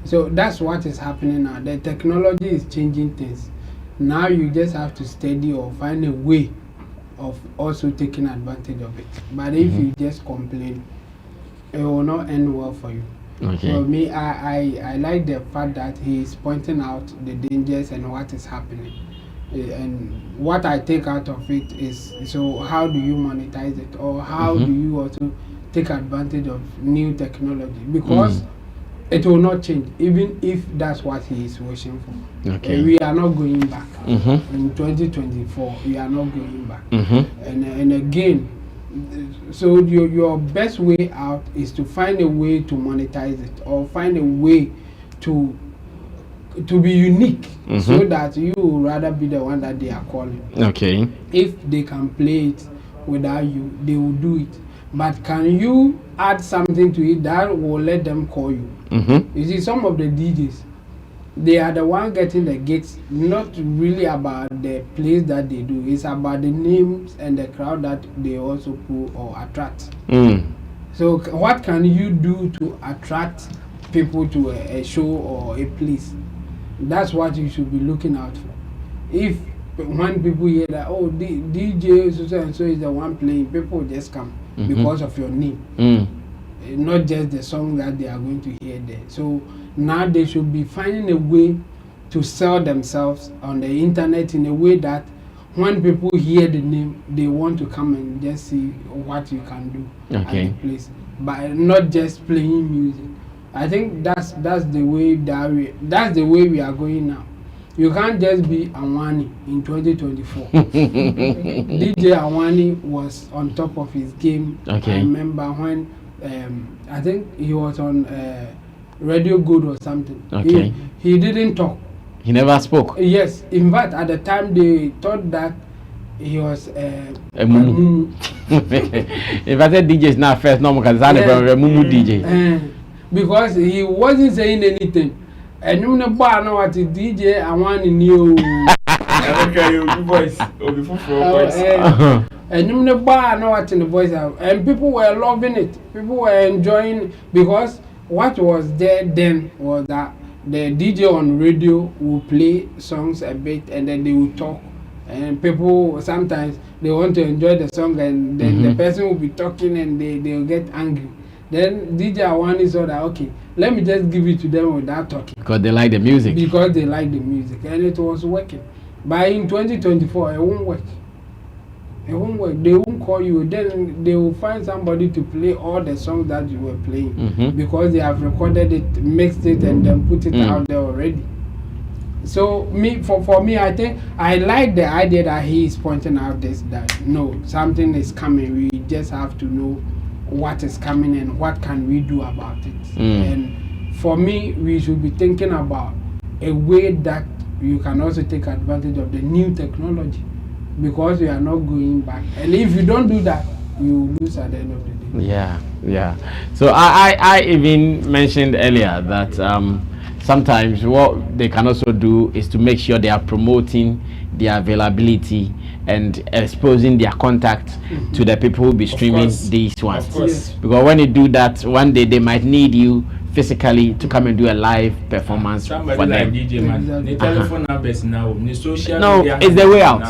Speaker 5: So that's what is happening now. The technology is changing things. Now you just have to study or find a way of also taking advantage of it. But if you just complain, it will not end well for you. For me, I like the fact that he is pointing out the dangers and what is happening. And what I take out of it is, so how do you monetize it, or how do you also take advantage of new technology? Because it will not change, even if that's what he is wishing for.
Speaker 4: Okay.
Speaker 5: We are not going back.
Speaker 4: Mm-hmm.
Speaker 5: In 2024, we are not going back.
Speaker 4: Mm-hmm.
Speaker 5: And again, so your best way out is to find a way to monetize it, or find a way to be unique, so that you would rather be the one that they are calling.
Speaker 4: Okay.
Speaker 5: If they can play it without you, they will do it. But can you add something to it that will let them call you? You see, some of the DJs, they are the one getting the gigs, not really about the place that they do. It's about the names and the crowd that they also pull or attract. So what can you do to attract people to a show or a place? That's what you should be looking out for. If when people hear that, oh, DJ so and so is the one playing, people just come because of your name, not just the song that they are going to hear there. So now they should be finding a way to sell themselves on the internet in a way that when people hear the name, they want to come and just see what you can do at the place, but not just playing music. I think that's the way that's the way we are going now. You can't just be Awani in 2024. DJ Awani was on top of his game. I remember when I think he was on Radio Good or something. He didn't talk.
Speaker 4: He never spoke.
Speaker 5: Yes, in fact, at the time they thought that he was
Speaker 4: a mumu. If I said DJ is not first, no, because I'm a mumu DJ.
Speaker 5: Because he wasn't saying anything. And you know, what DJ Awani knew. And you know, what in the voice, and people were loving it. People were enjoying, because what was there then was that the DJ on radio will play songs a bit and then they will talk, and people sometimes they want to enjoy the song, and then the person will be talking and they will get angry. Then DJ Awani saw that, okay, let me just give it to them without talking.
Speaker 4: Because they like the music.
Speaker 5: Because they like the music, and it was working. But in 2024, it won't work. It won't work. They won't call you. Then they will find somebody to play all the songs that you were playing, because they have recorded it, mixed it, and then put it out there already. So for me, I think I like the idea that he is pointing out this, that no, something is coming. We just have to know what is coming and what can we do about it. And for me, we should be thinking about a way that you can also take advantage of the new technology, because we are not going back. And if you don't do that, you lose at the end of the day.
Speaker 4: Yeah. So I even mentioned earlier that sometimes what they can also do is to make sure they are promoting their availability and exposing their contact to the people who will be streaming these ones. Because when you do that, one day they might need you physically to come and do a live performance.
Speaker 6: Somebody for like them. DJ man, the telephone numbers now, the social media.
Speaker 4: It's the way out.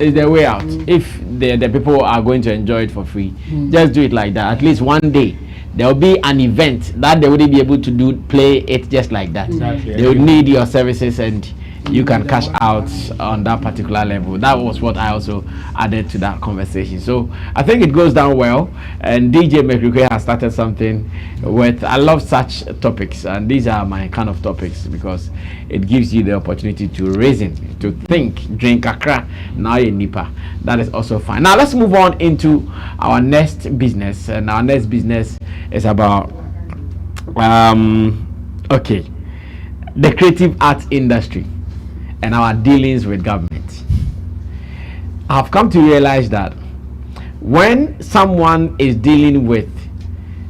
Speaker 4: It's the way out. If the people are going to enjoy it for free, just do it like that. At least one day there will be an event that they wouldn't be able to play it just like that. They will need your services, and you can cash out on that particular level. That was what I also added to that conversation. So I think it goes down well, and DJ McRuke has started something with, I love such topics, and these are my kind of topics, because it gives you the opportunity to reason, to think, drink akra, now you nipa. That is also fine. Now let's move on into our next business, and our next business is about the creative arts industry and our dealings with government. I've come to realize that when someone is dealing with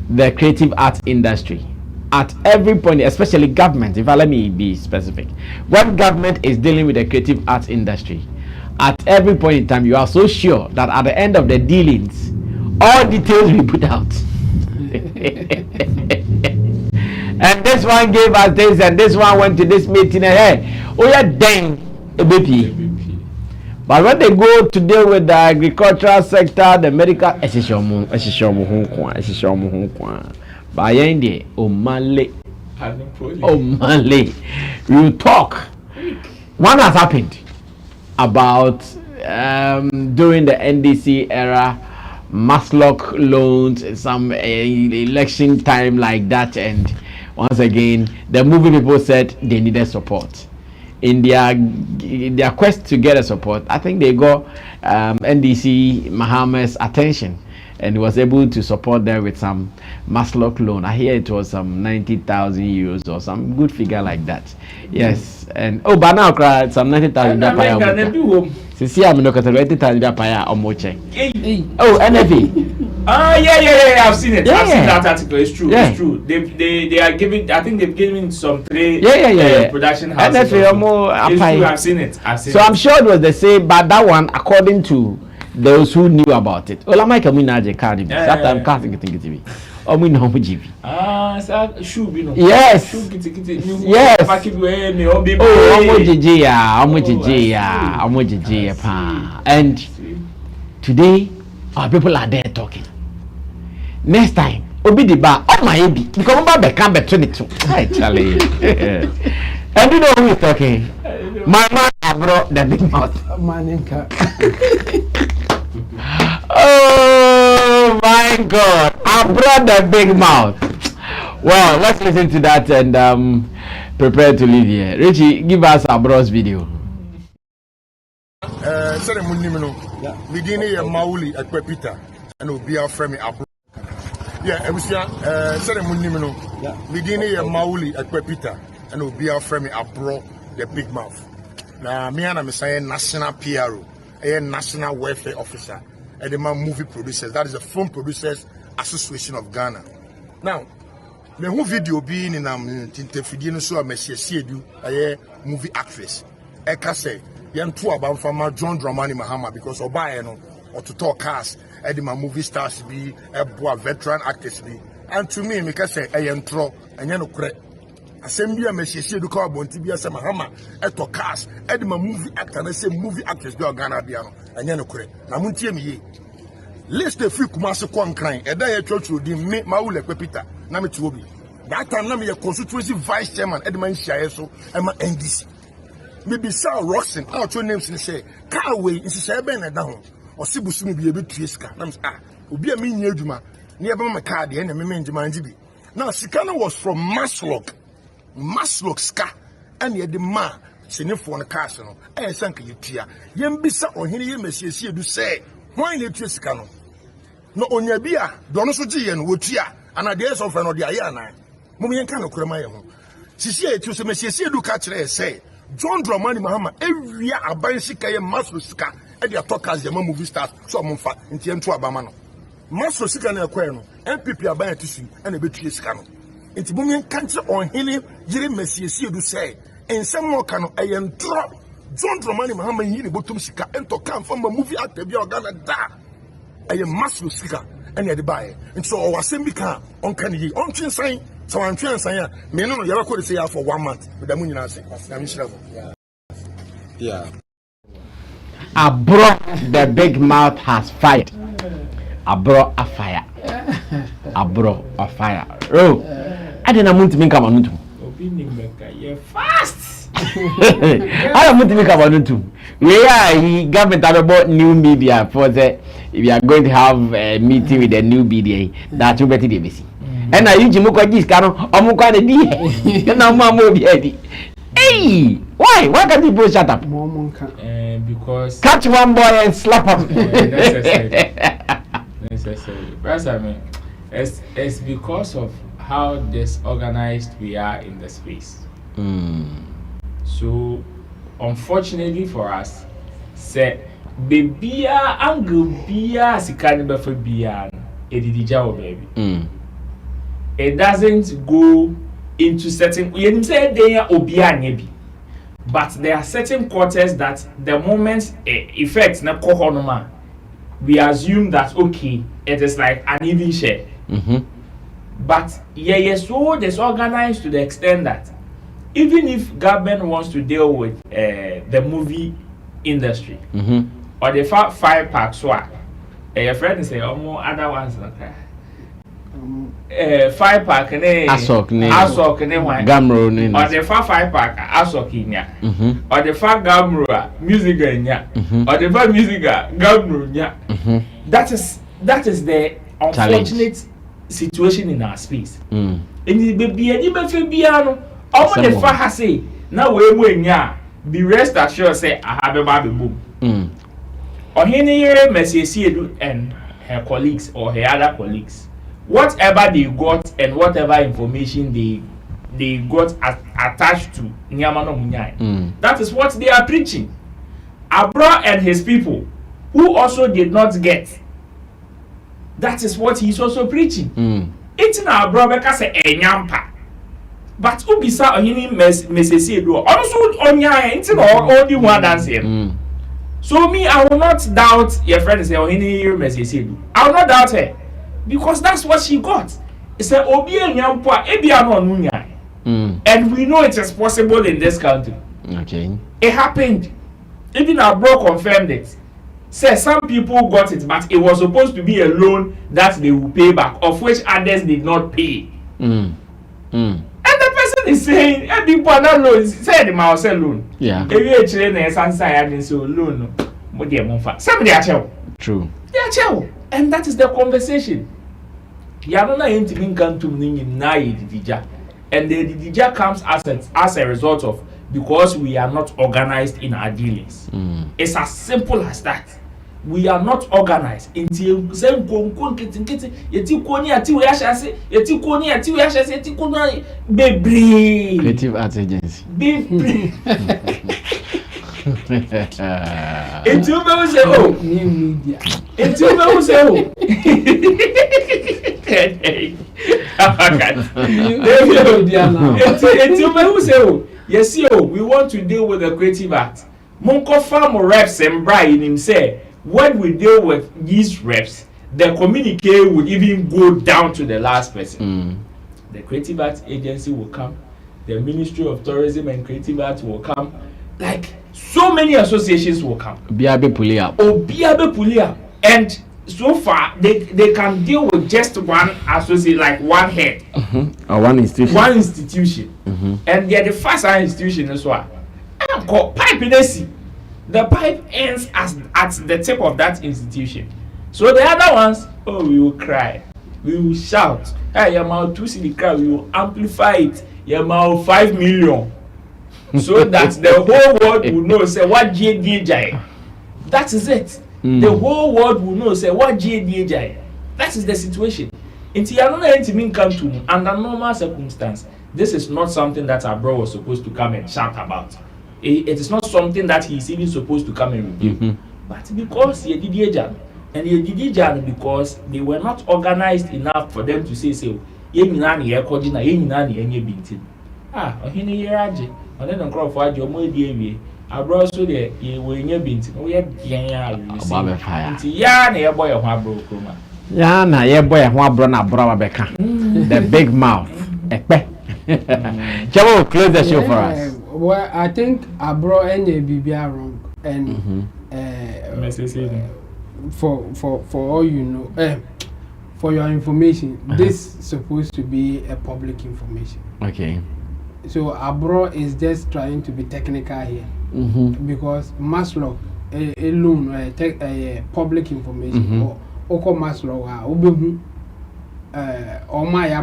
Speaker 4: the creative arts industry, at every point, especially government, let me be specific, when government is dealing with the creative arts industry, at every point in time, you are so sure that at the end of the dealings, all details will be put out. And this one gave us this, and this one went to this meeting, and hey, oh yeah, dang, a BP. But when they go to deal with the agricultural sector, the medical, by India, Omale, you talk. One has happened about during the NDC era, Maslock loans, some election time like that, and once again, the movie people said they needed support. In their quest to get a support, I think they got NDC Mohammed's attention, and was able to support them with some Maslow loan. I hear it was some 90,000 euros or some good figure like that. Yes, and but now cried some 90,000. See, I'm not going to 80,000 Oh, NFE.
Speaker 6: Yeah. I've seen it. I've seen that article. It's true. It's true. They are giving. I think they've given some three. Production houses.
Speaker 4: It's true.
Speaker 6: I've seen it. So
Speaker 4: I'm sure it was the same, but that one, according to those who knew about it. Well, I might come in as a card. That time, casting it TV. Oh, we know GV. Yes. And today, our people are there talking. Next time, Obi the bar, oh my baby, because I'm back come back 22. Hi, Charlie. And you know who is talking? My man, I brought the big mouth. Oh my God, I brought the big mouth. Well, let's listen to that and prepare to leave here. Richie, give us our bros video.
Speaker 7: Beginning a Mauli at Pepita and will be our friend. Yeah, I was ceremony. Beginning a Mauli at Pepita and will be our friend abroad the big mouth. Now, me and I'm saying national PRO, a national welfare officer, and the man movie producers. That is the Film Producers Association of Ghana. Now, the whole video being in Tintefidino, so I'm a movie actress. I can say, young two about from John Dramani Mahama because Obayano or to talk cast, Edima movie stars be a veteran actors be. And to me, I say, I am tro and you know, correct. Assembly, I say, do call Bontibia Samahama, at to cast, Edima movie actor, and I say movie actors do Ghana Biano, and you know, correct. Namunti me. Let's the free Kumasi Kwan crying, a day at church would make Maule Pepita, Namitubi. That time, I'm a constituency vice chairman, Edmund Shaeso, and my NDC. Maybe Sir Roxon, our two names in say, Carway, in Shabana down, or Sibusumi be a bit triska. Will be a mean Yeduma, near my card, the enemy man Jimanjibi. Now, Sikana was from Maslock Ska, and yet the man, Sinifon Castle, and Sanka Yutia. Yembisa or Henry Messiah do say, why need Triscano? No on your beer, Donosoji and Wotia, and a days of an Odiana. Mumian Kano Kramayo. She said to some Messiah do catch her say. John Dramani Mahama every year a bicycle Maslow Ska and the talkers the movie stars so I'm fat in Tientu Abamano. Maslow Sika and Aquano, MPP are buying tissue and a bit scano. It's booming country on Henry Jerry Messiah do say, and some more cano I am drop. John Dramani Mahama in the bottom Sika and to come from a movie actor be Ghana da. I am Maslow Sika and the buyer. And so our assembly car on Kennedy on Chin sign. So I'm trying to say, me no, you could say for 1 month with the money. Yeah.
Speaker 4: Abro, the big mouth has fired. Abro, a fire. Abro, a fire. Oh, I didn't want to make a manutu.
Speaker 6: Fast.
Speaker 4: I don't want to make a manutu. We are government about new media for the. We are going to have a meeting with the new media. That's what we be. And I use Mukaji's canon or Mukana D. And now, Mamma be ready. Hey, why? Why can't people shut up?
Speaker 6: Because
Speaker 4: catch one boy and slap him.
Speaker 6: Necessary. First, I mean, it's because of how disorganized we are in the space. So, unfortunately for us, say, baby, angle beer, Sikaniba for beer, Edidijao baby. It doesn't go into certain but there are certain quarters that the moment effects na kohonoma we assume that okay it is like an even share. But so disorganized to the extent that even if government wants to deal with the movie industry or the 5 packs your friend say other ones not 5 pack ne asok ne wan
Speaker 4: gamro ne
Speaker 6: or the 5 pack asok nya or the 5 gamro music nya or the 5 music gamro nya. That is the unfortunate situation in our space. And the baby, any befiano, all the faha say, now we be rest assured, say, I have a baby boom. Or here, Messi and her colleagues or her other colleagues, whatever they got and whatever information they got attached to Nyamano Munyai, that is what they are preaching. Abra and his people, who also did not get, that is what he is also preaching. It's now Abra say Enyampa. But Ubisa Ohini Mesesi do also Onya it's all the one dancing. So me, I will not doubt your friend say Ohini Mesesi do. I will not doubt her because that's what she got. It's a Obi Enyampa Ebiano Munyai. And we know it is possible in this country.
Speaker 4: Okay.
Speaker 6: It happened. Even our bro confirmed it. Say some people got it, but it was supposed to be a loan that they will pay back, of which others did not pay. And the person is saying, people are not loans. Say the mouse loan.
Speaker 4: Yeah.
Speaker 6: If you actually na sansa so loan, mo dey mo fa. Some they are chill.
Speaker 4: True.
Speaker 6: They are chill, and that is the conversation. Yamana intimin kantum ni na yidija, and the yidija comes as a result of. Because we are not organized in our dealings. It's as simple as that. We are not organized. Until
Speaker 4: Creative Arts Agency.
Speaker 6: Yes, we want to deal with the creative act. Monko farm reps and Brian him say, when we deal with these reps, the communique would even go down to the last person. The creative arts agency will come, the Ministry of Tourism and Creative Arts will come, like so many associations will come.
Speaker 4: Biabe Pulia.
Speaker 6: Oh, Biabe Pulia. And so far, they can deal with just one associate, like one head.
Speaker 4: Or one institution.
Speaker 6: One institution. And they're the first institution as well. And called pipe in the pipe ends at the tip of that institution. So the other ones, oh, we will cry. We will shout. Hey, your mouth to see the crowd, we will amplify it. Your mouth 5 million. So that the whole world will know, say, what JDJ. That is it. The whole world will know, say, what JDJ. That is the situation. Until you don't come to under normal circumstance, this is not something that our bro was supposed to come and shout about. It is not something that he is even supposed to come and review. But because he did it, and he did it because they were not organized enough for them to say, so, ohini yeraje one don crop for aje omo di ewie abro so de ye we nya binti we ye dian ya nti ya na ye boy ho abro kroma
Speaker 4: ya na ye boy ho abro na abro abeka the big mouth ekpe Cheff, close the show for us.
Speaker 5: Well, I think abro enye bibia wrong and for all you know, for your information, this is supposed to be a public information.
Speaker 4: Okay.
Speaker 5: So Abro is just trying to be technical here, because Maslow alone public information or Maslow or my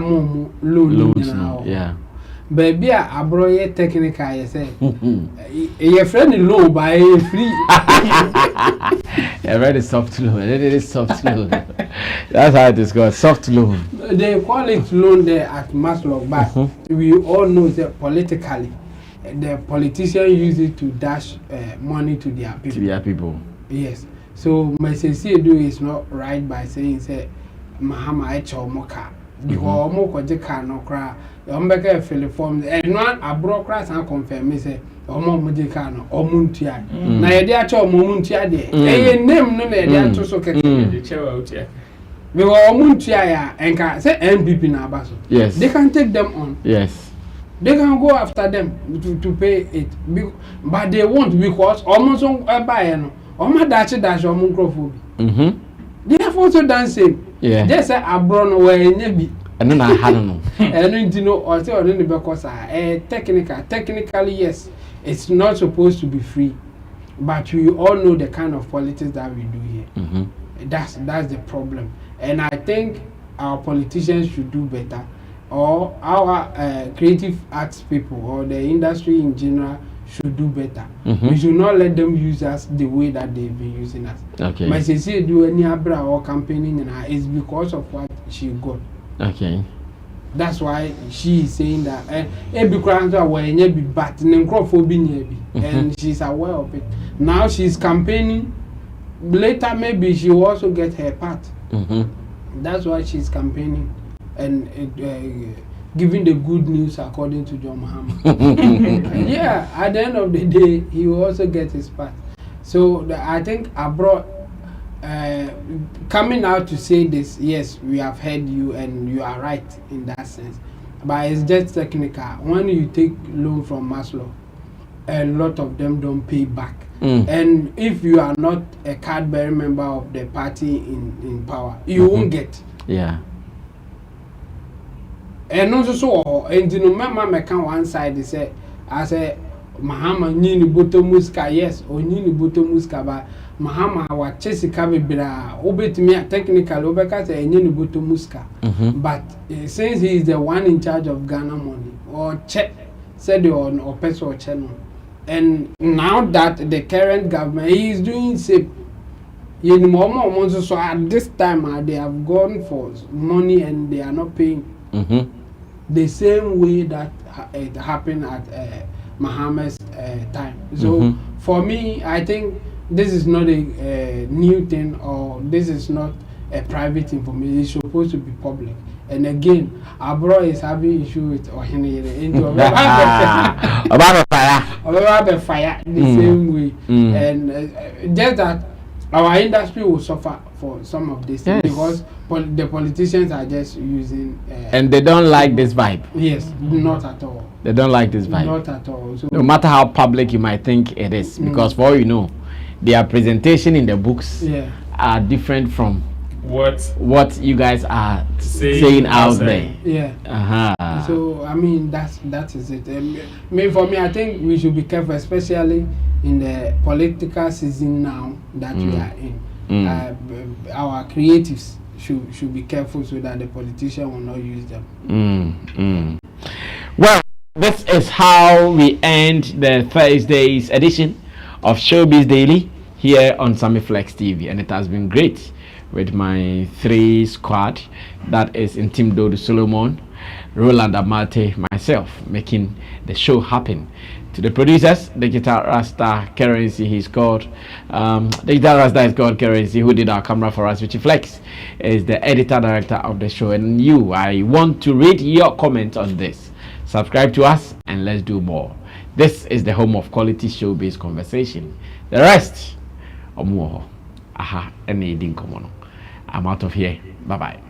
Speaker 5: loan.
Speaker 4: Yeah.
Speaker 5: Baby, Abro ye technical, you say. Your friend low by free.
Speaker 4: A very soft loan. It is soft loan. That's how it is called, soft loan.
Speaker 5: They call it loan there at Maslow, but we all know that politically, the politicians use it to dash money to their people.
Speaker 4: To their people.
Speaker 5: Yes. So my sincere do is not right by saying say Mahama Echo Moka. Because Moko Jeka no cry. Ombeka fill form and one Abro crass and confirm me say Omo Mujikano or Muntia. Na yedia cho Muntia de. Eh name no me dia to so keke.
Speaker 6: The chair out here.
Speaker 5: Because Muntia ya enka say NPP na baso.
Speaker 4: Yes.
Speaker 5: They can take them on.
Speaker 4: Yes.
Speaker 5: They can go after them to pay it. But they won't because almost on buy no. Oma dachi omo microphone. They have also done same.
Speaker 4: Yeah.
Speaker 5: Just say Abro no we nyebi.
Speaker 4: And then I had no.
Speaker 5: And you know, or say already because technically yes, it's not supposed to be free, but we all know the kind of politics that we do here. That's the problem, and I think our politicians should do better, or our creative arts people or the industry in general should do better. We should not let them use us the way that they've been using us.
Speaker 4: Okay.
Speaker 5: But say do any abra or campaigning and it's because of what she got.
Speaker 4: Okay.
Speaker 5: That's why she is saying that every crowd aware be but and she's aware of it. Now she's campaigning. Later maybe she will also get her part. That's why she's campaigning and giving the good news according to John Mahama. Yeah, at the end of the day, he will also get his part. So I think I brought coming out to say this. Yes, we have heard you, and you are right in that sense. But it's just technical. When you take loan from Maslow, a lot of them don't pay back. And if you are not a card-bearing member of the party in power, you won't get.
Speaker 4: Yeah.
Speaker 5: And also so and you know my can one side they say I say Mahama nyini boto muska, yes, or nyini boto muska, but Mahama wa chesika bebra obetimi technical obeka say nyini boto muska. But since he is the one in charge of Ghana money or Cheff said or peso channel, and now that the current government he is doing safe. So at this time they have gone for money and they are not paying. The same way that it happened at Mahama's time. So for me, I think this is not a new thing, or this is not a private information. It's supposed to be public. And again, Abro is having issue with Ohene into about fire the same way. And just that our industry will suffer for some of this because the politicians are just using
Speaker 4: and they don't like this vibe.
Speaker 5: Yes, not at all.
Speaker 4: They don't like this vibe.
Speaker 5: Not at all. So
Speaker 4: no matter how public you might think it is, because for all you know, their presentation in the books are different from what you guys are saying out there.
Speaker 5: Yeah. So I mean that is it. I mean for me, I think we should be careful, especially in the political season now that we are in. Our creatives should be careful so that the politician will not use them.
Speaker 4: Well, this is how we end the Thursday's edition of Showbiz Daily here on Sammy Flex TV, and it has been great with my 3 squad, that is Intim Dodo Solomon, Roland Amate, myself, making the show happen. To the producers, Digital Rasta Currency, he's called. Digital Rasta is called Currency, who did our camera for us. Richie Flex is the editor director of the show. And you, I want to read your comment on this. Subscribe to us and let's do more. This is the home of quality show-based conversation. The rest, I'm out of here. Bye-bye.